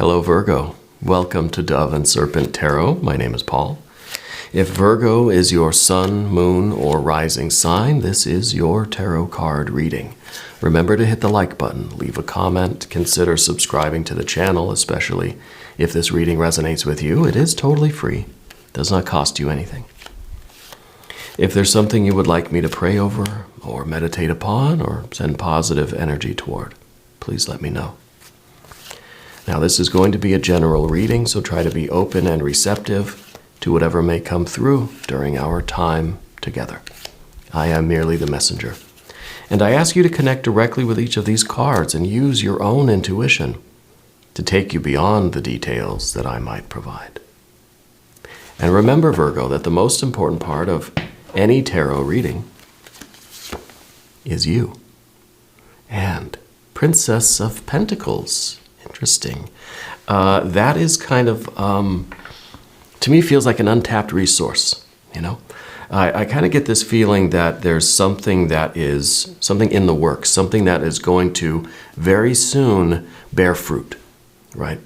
Hello, Virgo. Welcome to Dove and Serpent Tarot. My name is Paul. If Virgo is your sun, moon, or rising sign, this is your tarot card reading. Remember to hit the like button, leave a comment, consider subscribing to the channel, especially if this reading resonates with you. It is totally free. It does not cost you anything. If there's something you would like me to pray over, or meditate upon, or send positive energy toward, please let me know. Now, this is going to be a general reading, so try to be open and receptive to whatever may come through during our time together. I am merely the messenger. And I ask you to connect directly with each of these cards and use your own intuition to take you beyond the details that I might provide. And remember, Virgo, that the most important part of any tarot reading is you. And Princess of Pentacles. Interesting. That is kind of, to me, feels like an untapped resource, you know? I kind of get this feeling that there's something that is, something in the works, something that is going to very soon bear fruit, right?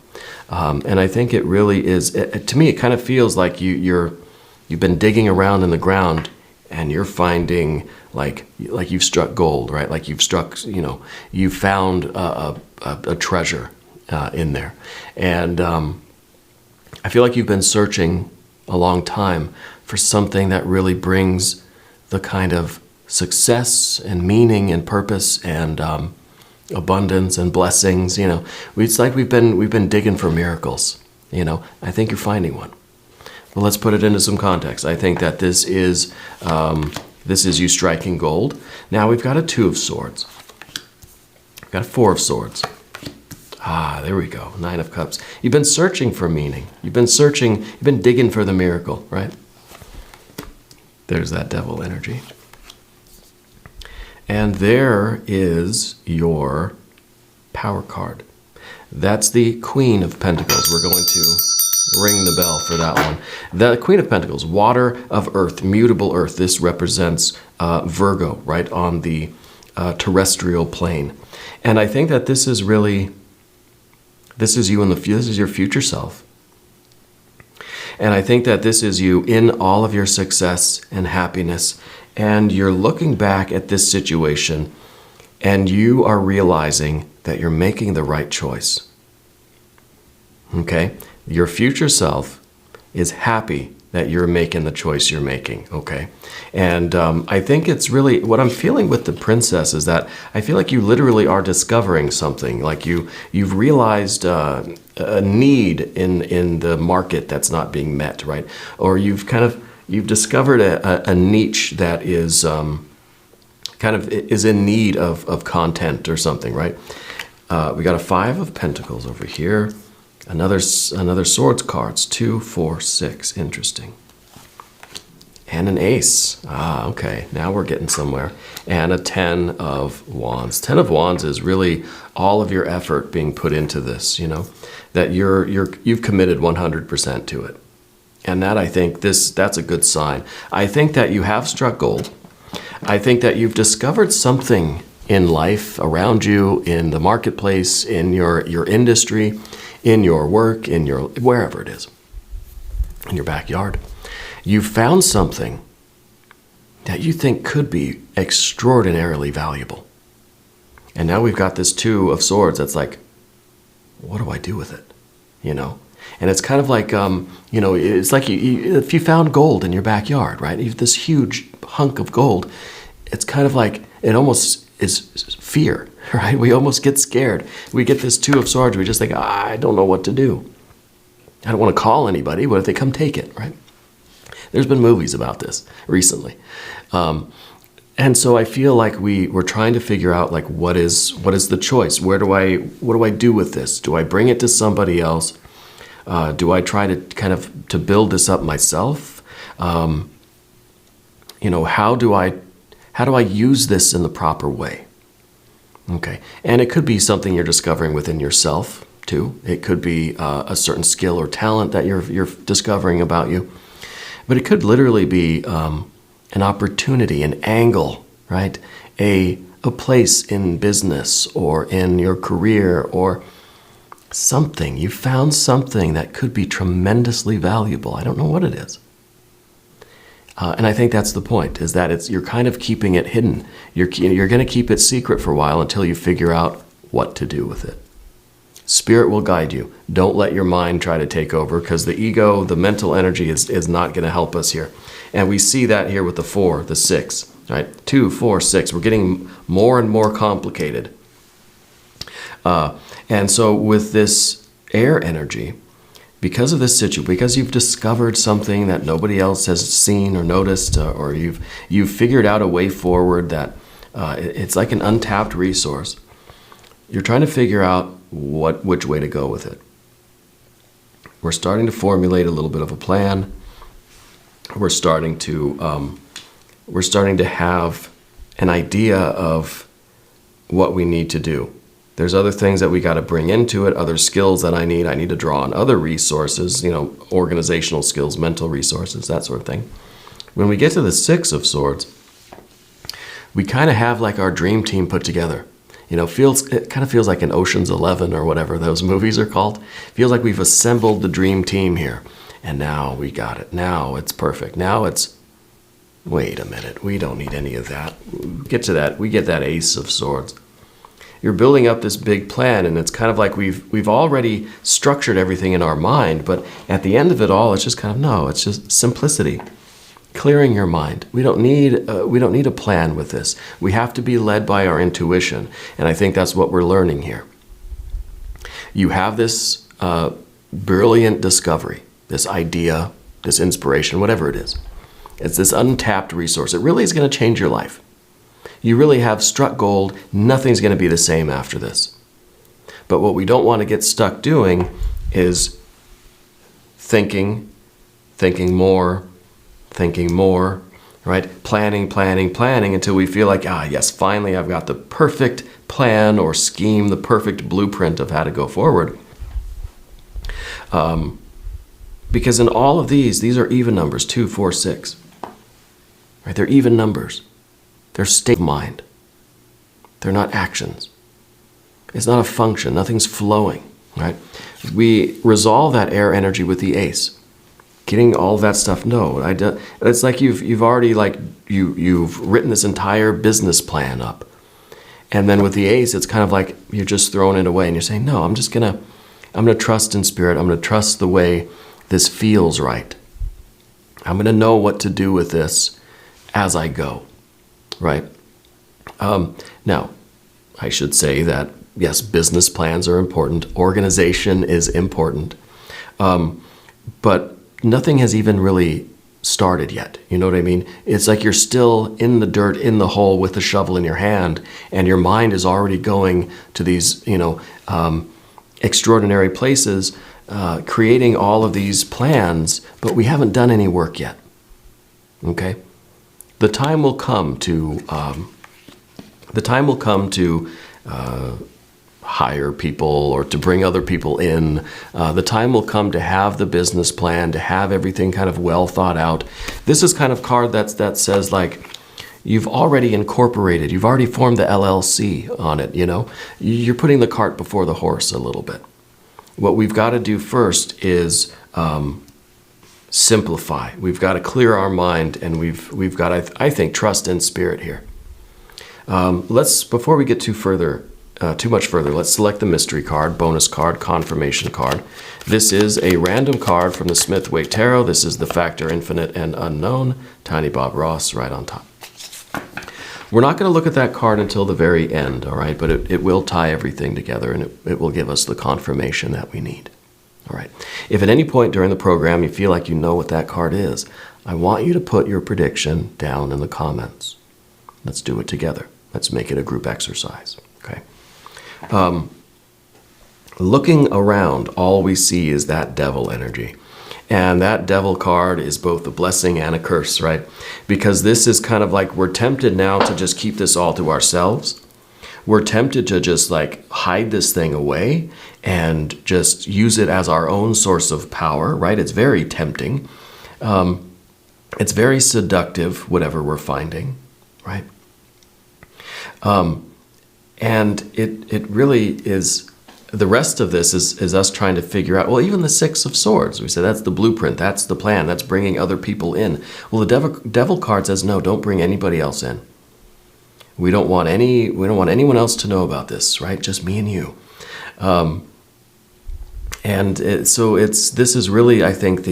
And I think it really is, to me, it kind of feels like you've been digging around in the ground and you're finding like you've struck gold, right? Like you've struck, you found a treasure in there. And I feel like you've been searching a long time for something that really brings the kind of success and meaning and purpose and abundance and blessings. It's like we've been digging for miracles. I think you're finding one. Well, let's put it into some context. I think that this is you striking gold. Now we've got a Two of Swords. We've got a Four of Swords. There we go. Nine of Cups. You've been searching for meaning. You've been digging for the miracle, right? There's that devil energy. And there is your power card. That's the Queen of Pentacles. We're going to ring the bell for that one. The Queen of Pentacles, water of earth, mutable earth. This represents Virgo, right, on the terrestrial plane. And I think that this is really, this is you this is your future self. And I think that this is you in all of your success and happiness. And you're looking back at this situation and you are realizing that you're making the right choice. Okay? Your future self is happy that you're making the choice you're making, okay? And I think it's really, what I'm feeling with the princess is that I feel like you literally are discovering something. Like you've realized a need in the market that's not being met, right? Or you've discovered a niche that is is in need of content or something, right? We got a Five of Pentacles over here. Another swords cards, 2, 4, 6. Interesting. And an ace. Okay. Now we're getting somewhere. And a 10 of wands. 10 of wands is really all of your effort being put into this, that you've committed 100% to it. And that, I think, that's a good sign. I think that you have struck gold. I think that you've discovered something in life around you, in the marketplace, in your industry, in your work, in your wherever it is, in your backyard. You found something that you think could be extraordinarily valuable. And now we've got this Two of Swords that's like, what do I do with it? And it's kind of like, it's like if you found gold in your backyard, right? You have this huge hunk of gold. It's kind of like, it almost is fear, right? We almost get scared. We get this Two of Swords. We just think, I don't know what to do. I don't want to call anybody. What if they come take it, right? There's been movies about this recently. And so I feel like we're trying to figure out, like, what is the choice? What do I do with this? Do I bring it to somebody else? Do I try to to build this up myself? How do I use this in the proper way? Okay. And it could be something you're discovering within yourself too. It could be a certain skill or talent that you're discovering about you. But it could literally be an opportunity, an angle, right? A place in business or in your career or Something. You found something that could be tremendously valuable. I don't know what it is. And I think that's the point, is that you're kind of keeping it hidden. You're going to keep it secret for a while until you figure out what to do with it. Spirit will guide you. Don't let your mind try to take over, because the ego, the mental energy is not going to help us here. And we see that here with the 4, the 6, right? 2, 4, 6. We're getting more and more complicated. And so with this air energy, because of this situation, because you've discovered something that nobody else has seen or noticed, or you've figured out a way forward that it's like an untapped resource, you're trying to figure out which way to go with it. We're starting to formulate a little bit of a plan. We're starting to have an idea of what we need to do. There's other things that we got to bring into it, other skills that I need. I need to draw on other resources, organizational skills, mental resources, that sort of thing. When we get to the 6 of Swords, we kind of have like our dream team put together. It kind of feels like an Ocean's 11 or whatever those movies are called. Feels like we've assembled the dream team here. And now we got it. Now it's perfect. Now it's, wait a minute, we don't need any of that. Get to that. We get that Ace of Swords. You're building up this big plan, and it's kind of like we've already structured everything in our mind, but at the end of it all, it's just kind of, no, it's just simplicity. Clearing your mind. We don't need a plan with this. We have to be led by our intuition, and I think that's what we're learning here. You have this brilliant discovery, this idea, this inspiration, whatever it is. It's this untapped resource. It really is going to change your life. You really have struck gold. Nothing's going to be the same after this. But what we don't want to get stuck doing is thinking more, right? Planning until we feel like, yes, finally I've got the perfect plan or scheme, the perfect blueprint of how to go forward. Because in all of these are even numbers, 2, 4, 6. Right? They're even numbers. They're state of mind. They're not actions. It's not a function. Nothing's flowing, right? We resolve that air energy with the Ace. Getting all that stuff, no. It's like you've already you've written this entire business plan up. And then with the Ace, it's kind of like you're just throwing it away and you're saying, no, I'm gonna trust in Spirit. I'm gonna trust the way this feels right. I'm gonna know what to do with this as I go. Right. Now, I should say that, yes, business plans are important. Organization is important. But nothing has even really started yet. You know what I mean? It's like you're still in the dirt, in the hole with the shovel in your hand, and your mind is already going to these, extraordinary places, creating all of these plans, but we haven't done any work yet. Okay? The time will come to hire people or to bring other people in. The time will come to have the business plan, to have everything kind of well thought out. This is kind of card that says like you've already incorporated, you've already formed the LLC on it. You're putting the cart before the horse a little bit. What we've got to do first is simplify. We've got to clear our mind, and we've got to, I think, trust in Spirit here. Before we get too much further, let's select the mystery card, bonus card, confirmation card. This is a random card from the Smith-Waite Tarot. This is the Factor Infinite and Unknown. Tiny Bob Ross right on top. We're not going to look at that card until the very end, all right? But it will tie everything together, and it will give us the confirmation that we need. All right. If at any point during the program you feel like you know what that card is, I want you to put your prediction down in the comments. Let's do it together. Let's make it a group exercise. Okay. Looking around, all we see is that devil energy. And that devil card is both a blessing and a curse, right? Because this is kind of like we're tempted now to just keep this all to ourselves. We're tempted to just hide this thing away and just use it as our own source of power, right? It's very tempting. It's very seductive, whatever we're finding, right? And it really is the rest of this is us trying to figure out, well, even the Six of Swords, we say that's the blueprint, that's the plan, that's bringing other people in. Well, the devil card says, no, don't bring anybody else in. We don't want anyone else to know about this, right? Just me and you. This is really, I think,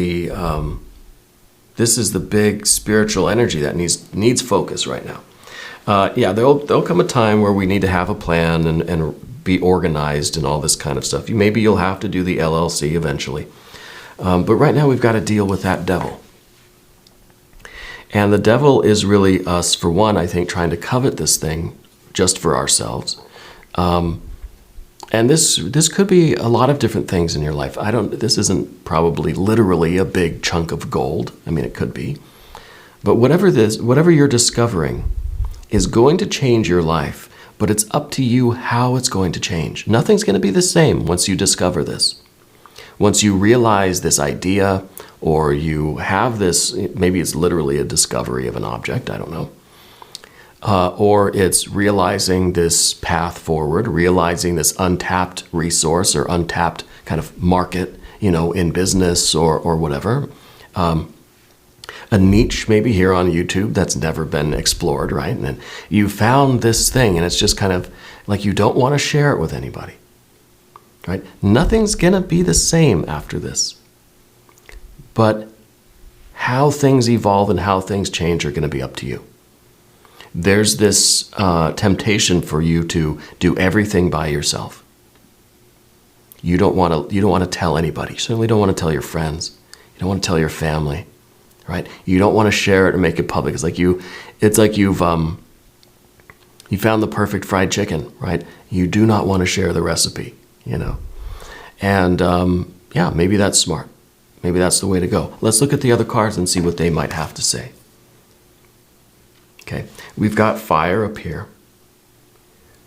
this is the big spiritual energy that needs focus right now. There'll come a time where we need to have a plan and be organized and all this kind of stuff. Maybe you'll have to do the LLC eventually. But right now we've got to deal with that devil. And the devil is really us, for one, I think, trying to covet this thing just for ourselves. And this could be a lot of different things in your life. This isn't probably literally a big chunk of gold. I mean, it could be. But whatever you're discovering is going to change your life, but it's up to you how it's going to change. Nothing's going to be the same once you discover this. Once you realize this idea, or you have this, maybe it's literally a discovery of an object, I don't know. Or it's realizing this path forward, realizing this untapped resource or untapped kind of market, in business or whatever. A niche maybe here on YouTube that's never been explored, right? And then you found this thing and it's just kind of like you don't want to share it with anybody, right? Nothing's going to be the same after this. But how things evolve and how things change are going to be up to you. There's this temptation for you to do everything by yourself. You don't want to tell anybody. You certainly don't want to tell your friends. You don't want to tell your family, right? You don't want to share it or make it public. It's like you found the perfect fried chicken, right? You do not want to share the recipe, And maybe that's smart. Maybe that's the way to go. Let's look at the other cards and see what they might have to say. Okay, we've got fire up here.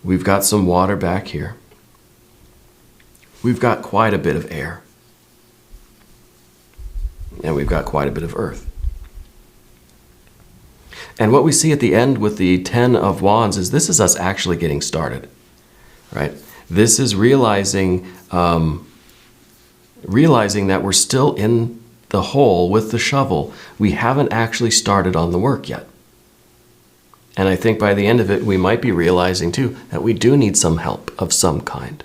We've got some water back here. We've got quite a bit of air. And we've got quite a bit of earth. And what we see at the end with the Ten of Wands is this is us actually getting started, right? This is realizing that we're still in the hole with the shovel. We haven't actually started on the work yet. And I think by the end of it, we might be realizing too that we do need some help of some kind.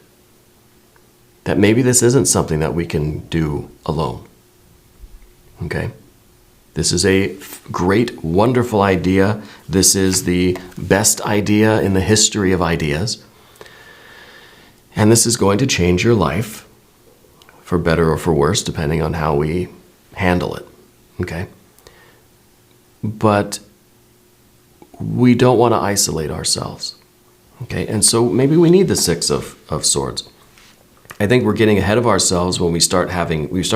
That maybe this isn't something that we can do alone. Okay? This is a great, wonderful idea. This is the best idea in the history of ideas. And this is going to change your life, for better or for worse, depending on how we handle it. Okay? But we don't want to isolate ourselves. Okay? And so maybe we need the Six of Swords. I think we're getting ahead of ourselves when we start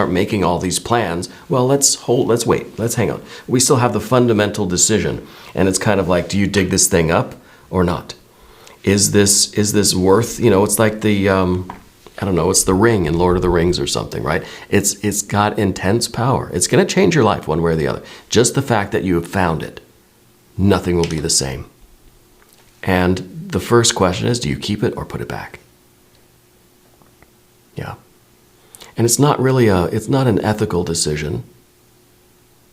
making all these plans. Well, let's wait, let's hang on. We still have the fundamental decision. And it's kind of like, do you dig this thing up or not? Is this worth, it's like the, it's the ring in Lord of the Rings or something, right? It's got intense power. It's going to change your life one way or the other. Just the fact that you have found it, nothing will be the same. And the first question is, do you keep it or put it back? Yeah. And it's not really it's not an ethical decision.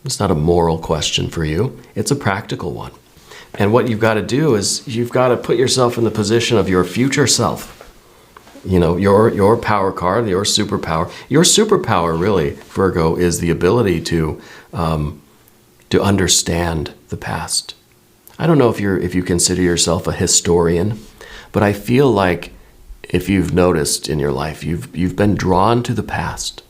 It's not a moral question for you. It's a practical one. And what you've got to do is you've got to put yourself in the position of your future self. Your power card, your superpower. Your superpower, really, Virgo, is the ability to understand the past. I don't know if you consider yourself a historian, but I feel like if you've noticed in your life, you've been drawn to the past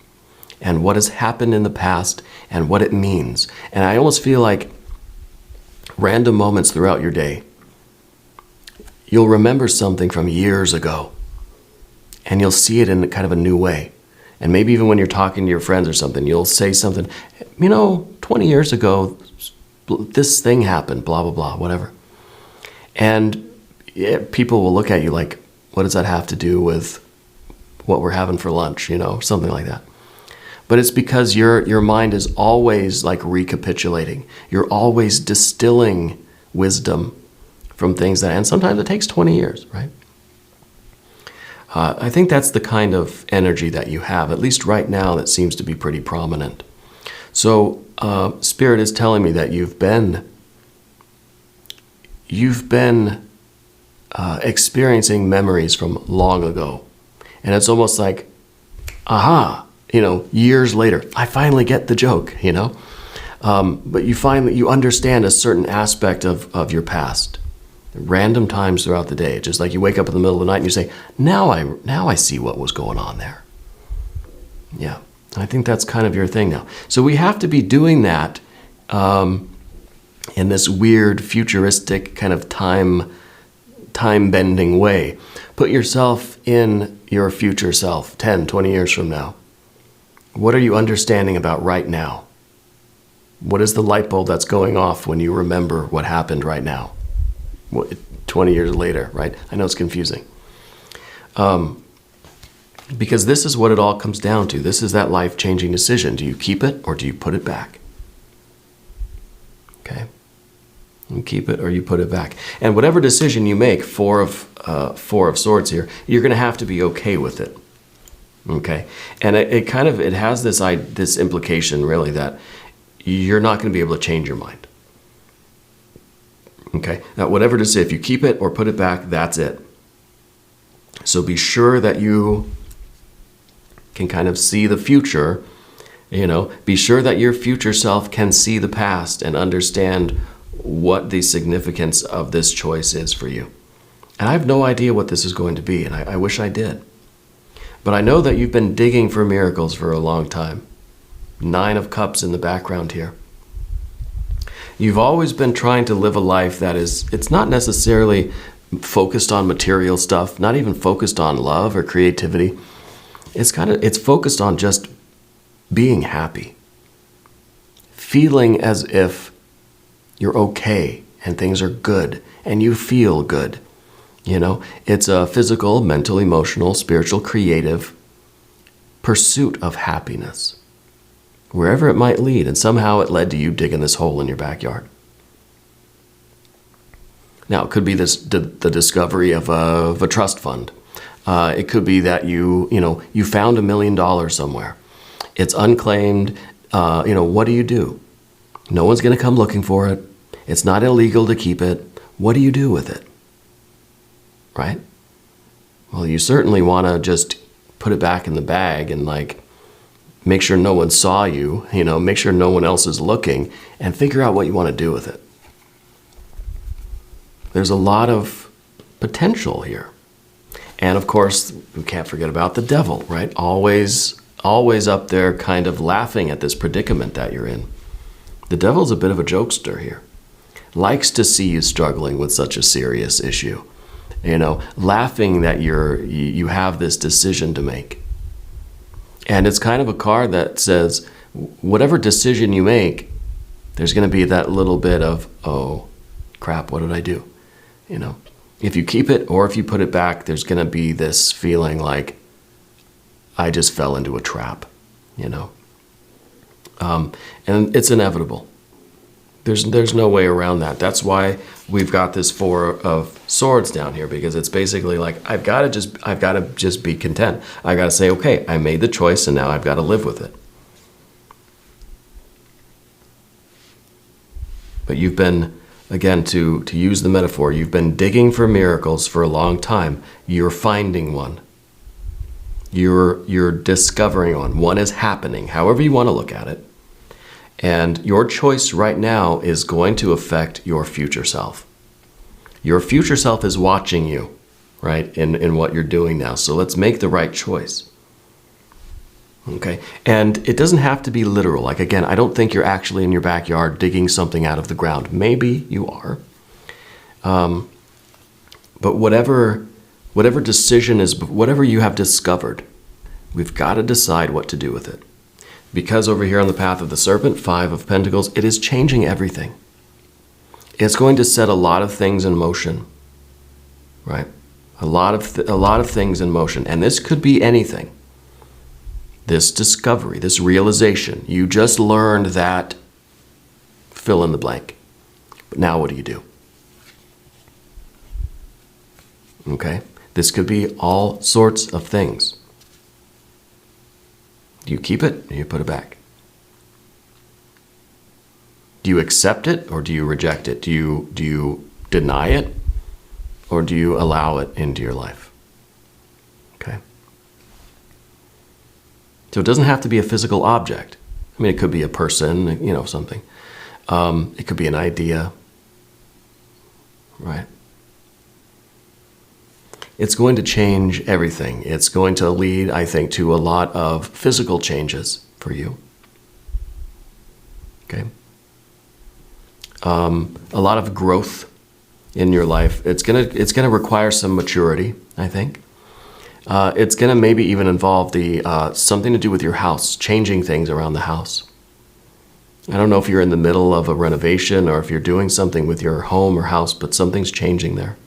and what has happened in the past and what it means. And I almost feel like random moments throughout your day, you'll remember something from years ago and you'll see it in kind of a new way. And maybe even when you're talking to your friends or something, you'll say something, 20 years ago, this thing happened, blah, blah, blah, whatever. And people will look at you like, what does that have to do with what we're having for lunch, something like that. But it's because your mind is always like recapitulating. You're always distilling wisdom from things and sometimes it takes 20 years, right? I think that's the kind of energy that you have, at least right now, that seems to be pretty prominent. So Spirit is telling me that you've been experiencing memories from long ago. And it's almost like, aha, years later, I finally get the joke, But you understand a certain aspect of your past. Random times throughout the day, just like you wake up in the middle of the night and you say, now I see what was going on there. Yeah, I think that's kind of your thing now. So we have to be doing that in this weird, futuristic kind of time-bending way. Put yourself in your future self 10, 20 years from now. What are you understanding about right now? What is the light bulb that's going off when you remember what happened right now? 20 years later, right? I know it's confusing. Because this is what it all comes down to. This is that life-changing decision. Do you keep it or do you put it back? Okay? You keep it or you put it back. And whatever decision you make, Four of Swords here, you're going to have to be okay with it. Okay? And it has this implication, really, that you're not going to be able to change your mind. Okay? Now, whatever decision, if you keep it or put it back, that's it. So be sure that you can kind of see the future, be sure that your future self can see the past and understand what the significance of this choice is for you. And I have no idea what this is going to be, and I wish I did. But I know that you've been digging for miracles for a long time. 9 of Cups in the background here. You've always been trying to live a life that it's not necessarily focused on material stuff, not even focused on love or creativity. It's focused on just being happy. Feeling as if you're okay and things are good and you feel good. It's a physical, mental, emotional, spiritual, creative pursuit of happiness. Wherever it might lead, and somehow it led to you digging this hole in your backyard. Now, it could be the discovery of a trust fund. It could be that you found $1 million somewhere. It's unclaimed. What do you do? No one's going to come looking for it. It's not illegal to keep it. What do you do with it? Right? Well, you certainly want to just put it back in the bag and make sure no one saw you, make sure no one else is looking, and figure out what you want to do with it. There's a lot of potential here. And of course, we can't forget about the devil, right? Always up there kind of laughing at this predicament that you're in. The devil's a bit of a jokester here. Likes to see you struggling with such a serious issue. Laughing that you have this decision to make. And it's kind of a card that says, whatever decision you make, there's going to be that little bit of, oh, crap, what did I do? If you keep it or if you put it back, there's going to be this feeling like, I just fell into a trap, And it's inevitable. There's no way around that. That's why we've got this 4 of Swords down here, because it's basically like, I've got to just be content. I got to say, okay, I made the choice and now I've got to live with it. But you've been, again, to use the metaphor, you've been digging for miracles for a long time. You're finding one. You're discovering one. One is happening, however you want to look at it. And your choice right now is going to affect your future self. Your future self is watching you, right, in what you're doing now. So let's make the right choice. Okay? And it doesn't have to be literal. Again, I don't think you're actually in your backyard digging something out of the ground. Maybe you are. But whatever decision is, whatever you have discovered, we've got to decide what to do with it. Because over here on the path of the Serpent, 5 of Pentacles, it is changing everything. It's going to set a lot of things in motion, right? A lot of things in motion. And this could be anything. This discovery, this realization. You just learned that, fill in the blank. But now what do you do? Okay? This could be all sorts of things. Do you keep it or you put it back? Do you accept it or do you reject it? Do you deny it or do you allow it into your life? Okay. So it doesn't have to be a physical object. I mean, it could be a person, something. It could be an idea, right? It's going to change everything. It's going to lead, I think, to a lot of physical changes for you. Okay? A lot of growth in your life. It's gonna require some maturity, I think. It's gonna maybe even involve something to do with your house, changing things around the house. I don't know if you're in the middle of a renovation or if you're doing something with your home or house, but something's changing there.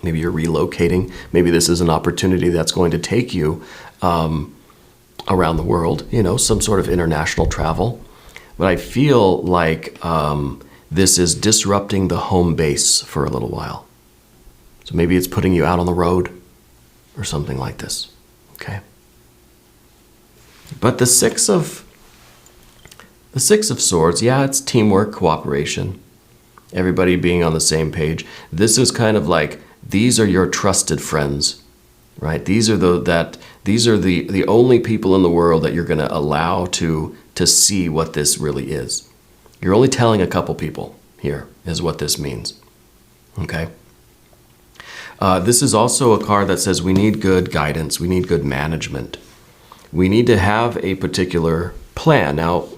Maybe you're relocating. Maybe this is an opportunity that's going to take you around the world, some sort of international travel. But I feel like this is disrupting the home base for a little while. So maybe it's putting you out on the road or something like this, okay? But the Six of Swords, yeah, it's teamwork, cooperation, everybody being on the same page. This is kind of like, these are your trusted friends, right? These are the only people in the world that you're going to allow to see what this really is. You're only telling a couple people here is what this means, okay? This is also a card that says we need good guidance. We need good management. We need to have a particular plan. Now,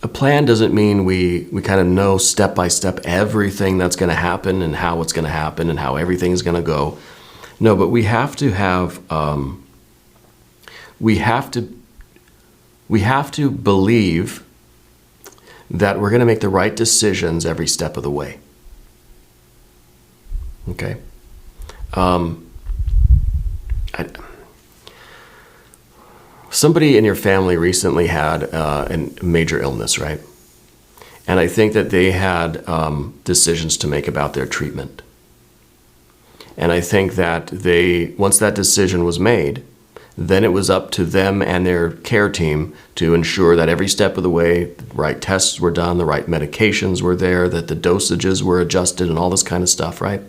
a plan doesn't mean we kind of know step by step everything that's going to happen and how it's going to happen and how everything's going to go. No, but we have to have, we have to believe that we're going to make the right decisions every step of the way. Okay. Somebody in your family recently had a major illness, right? And I think that they had decisions to make about their treatment. And I think that once that decision was made, then it was up to them and their care team to ensure that every step of the way, the right tests were done, the right medications were there, that the dosages were adjusted and all this kind of stuff, right?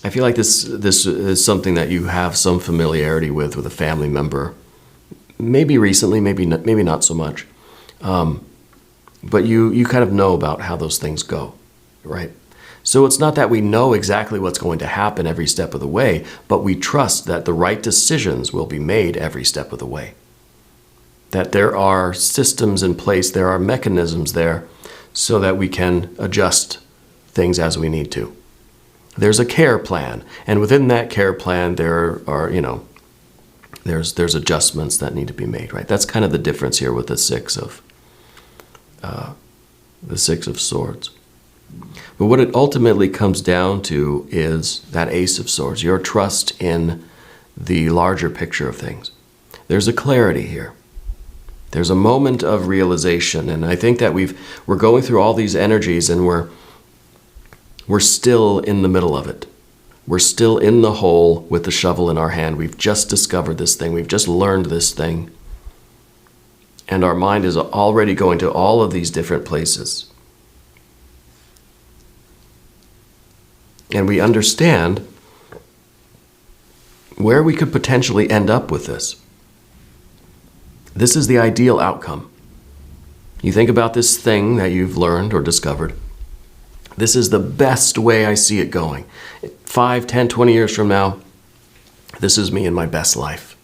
I feel like this is something that you have some familiarity with a family member. Maybe recently, maybe not so much. But you kind of know about how those things go, right? So it's not that we know exactly what's going to happen every step of the way, but we trust that the right decisions will be made every step of the way. That there are systems in place, there are mechanisms there, so that we can adjust things as we need to. There's a care plan, and within that care plan, there are, there's adjustments that need to be made, right? That's kind of the difference here with the Six of Swords. But what it ultimately comes down to is that Ace of Swords, your trust in the larger picture of things. There's a clarity here. There's a moment of realization, and I think that we're going through all these energies, and we're still in the middle of it. We're still in the hole with the shovel in our hand. We've just discovered this thing. We've just learned this thing. And our mind is already going to all of these different places. And we understand where we could potentially end up with this. This is the ideal outcome. You think about this thing that you've learned or discovered. This is the best way I see it going. 5, 10, 20 years from now, this is me in my best life.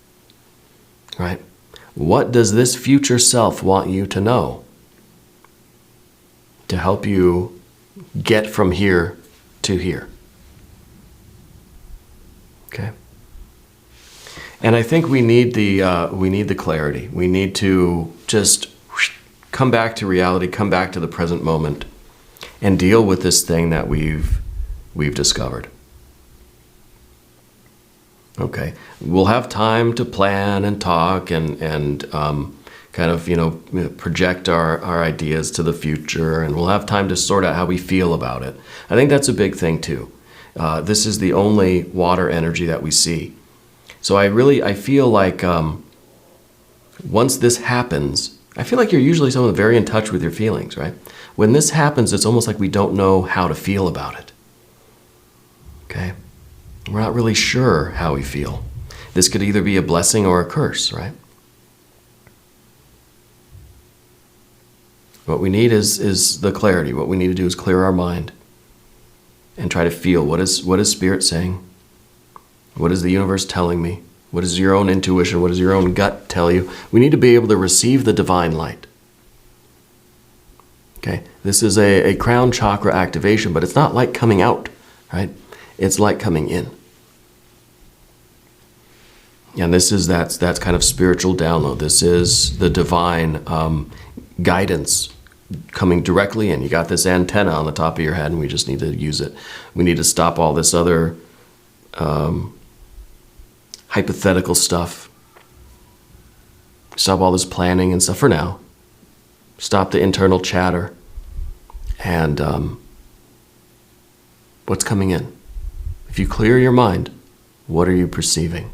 Right? What does this future self want you to know to help you get from here to here? Okay. And I think we need the clarity. We need to just come back to reality, come back to the present moment, and deal with this thing that we've discovered. Okay, we'll have time to plan and talk and kind of project our ideas to the future, and we'll have time to sort out how we feel about it. I think that's a big thing too. This is the only water energy that we see. So I feel like once this happens, I feel like you're usually someone very in touch with your feelings, right? When this happens, it's almost like we don't know how to feel about it. Okay? We're not really sure how we feel. This could either be a blessing or a curse, right? What we need is the clarity. What we need to do is clear our mind and try to feel what is Spirit saying? What is the universe telling me? What is your own intuition? What does your own gut tell you? We need to be able to receive the divine light. Okay, this is a crown chakra activation, but it's not light coming out, right? It's light coming in. And that's kind of spiritual download. This is the divine guidance coming directly in. You got this antenna on the top of your head, and we just need to use it. We need to stop all this other hypothetical stuff. Stop all this planning and stuff for now. Stop the internal chatter. And what's coming in? If you clear your mind, what are you perceiving?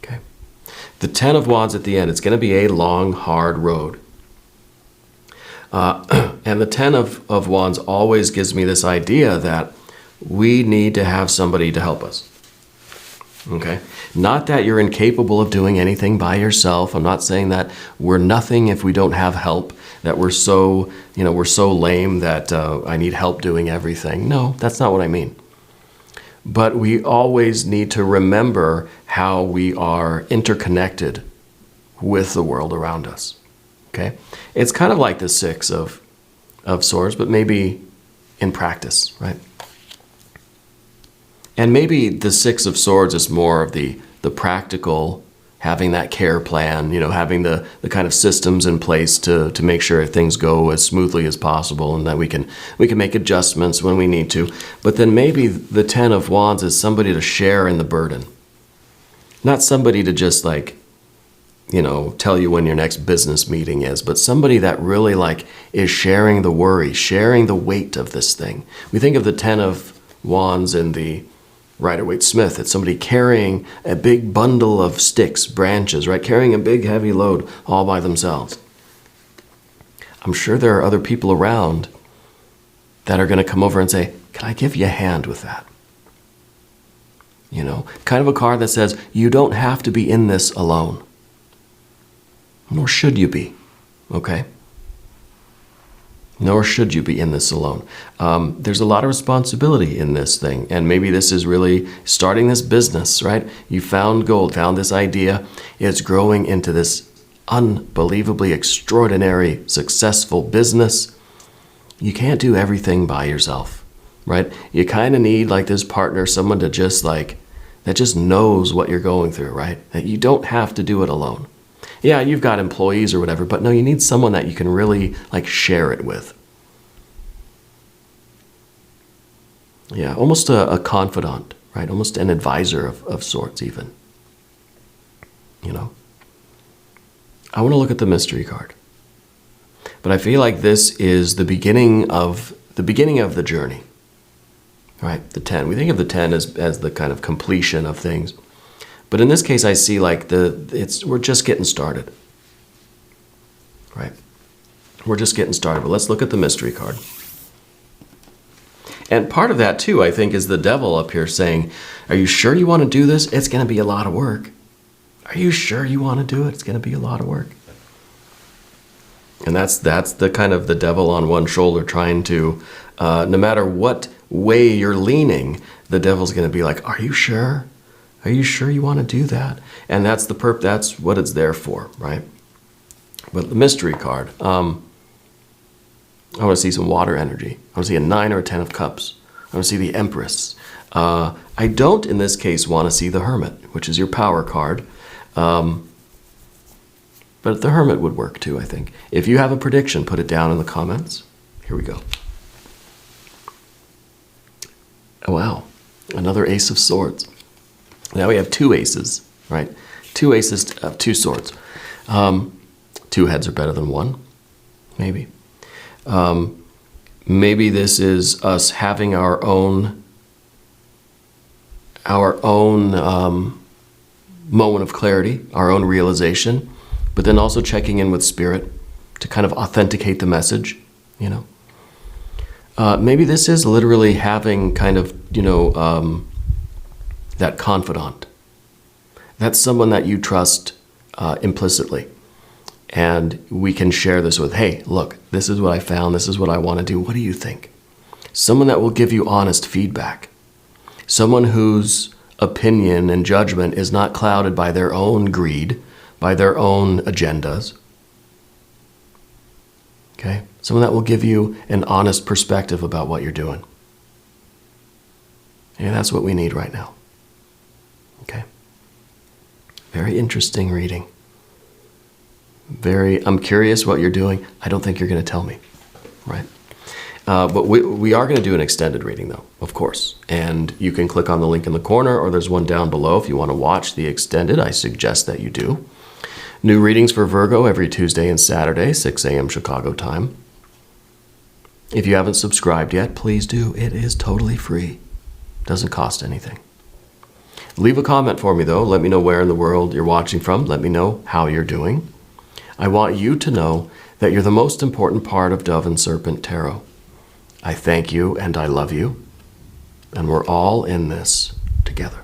Okay. The Ten of Wands at the end, it's going to be a long, hard road. And the Ten of Wands always gives me this idea that we need to have somebody to help us. Okay? Not that you're incapable of doing anything by yourself. I'm not saying that we're nothing if we don't have help, that we're so lame that I need help doing everything. No, that's not what I mean. But we always need to remember how we are interconnected with the world around us. Okay? It's kind of like the Six of Swords, but maybe in practice, right? And maybe the Six of Swords is more of the practical, having that care plan, having the kind of systems in place to make sure things go as smoothly as possible, and that we can make adjustments when we need to. But then maybe the Ten of Wands is somebody to share in the burden. Not somebody to just tell you when your next business meeting is, but somebody that really is sharing the worry, sharing the weight of this thing. We think of the Ten of Wands in the Rider-Waite-Smith. It's somebody carrying a big bundle of sticks, branches, right? Carrying a big heavy load all by themselves. I'm sure there are other people around that are going to come over and say, can I give you a hand with that? Kind of a card that says, you don't have to be in this alone. Nor should you be, okay? Nor should you be in this alone. There's a lot of responsibility in this thing, and maybe this is really starting this business, right? You found gold, found this idea. It's growing into this unbelievably extraordinary, successful business. You can't do everything by yourself, right? You kind of need this partner, someone to just that just knows what you're going through, right? That you don't have to do it alone. Yeah, you've got employees or whatever, but no, you need someone that you can really share it with. Yeah, almost a confidant, right? Almost an advisor of sorts even. I want to look at the mystery card. But I feel like this is the beginning of the journey. Right? The 10. We think of the 10 as the kind of completion of things. But in this case, I see we're just getting started, right? We're just getting started. But let's look at the mystery card. And part of that too, I think, is the devil up here saying, "Are you sure you want to do this? It's going to be a lot of work. Are you sure you want to do it? It's going to be a lot of work." And that's the kind of the devil on one shoulder trying to, no matter what way you're leaning, the devil's going to be like, "Are you sure? Are you sure you want to do that?" And that's that's what it's there for, right? But the mystery card, I want to see some water energy. I want to see a 9 or a 10 of cups. I want to see the Empress. I don't, in this case, want to see the Hermit, which is your power card. But the Hermit would work too, I think. If you have a prediction, put it down in the comments. Here we go. Oh, wow. Another Ace of Swords. Now we have 2 aces, right? 2 aces of 2 swords. 2 heads are better than 1, maybe. Maybe this is us having our own our own moment of clarity, our own realization, but then also checking in with Spirit to kind of authenticate the message, you know. Maybe this is literally having kind of, that confidant. That's someone that you trust implicitly. And we can share this with, hey, look, this is what I found. This is what I want to do. What do you think? Someone that will give you honest feedback. Someone whose opinion and judgment is not clouded by their own greed, by their own agendas. Okay? Someone that will give you an honest perspective about what you're doing. And that's what we need right now. Okay? Very interesting reading. I'm curious what you're doing. I don't think you're going to tell me, right? But we are going to do an extended reading, though, of course. And you can click on the link in the corner, or there's one down below if you want to watch the extended. I suggest that you do. New readings for Virgo every Tuesday and Saturday, 6 a.m. Chicago time. If you haven't subscribed yet, please do. It is totally free. Doesn't cost anything. Leave a comment for me, though. Let me know where in the world you're watching from. Let me know how you're doing. I want you to know that you're the most important part of Dove and Serpent Tarot. I thank you and I love you. And we're all in this together.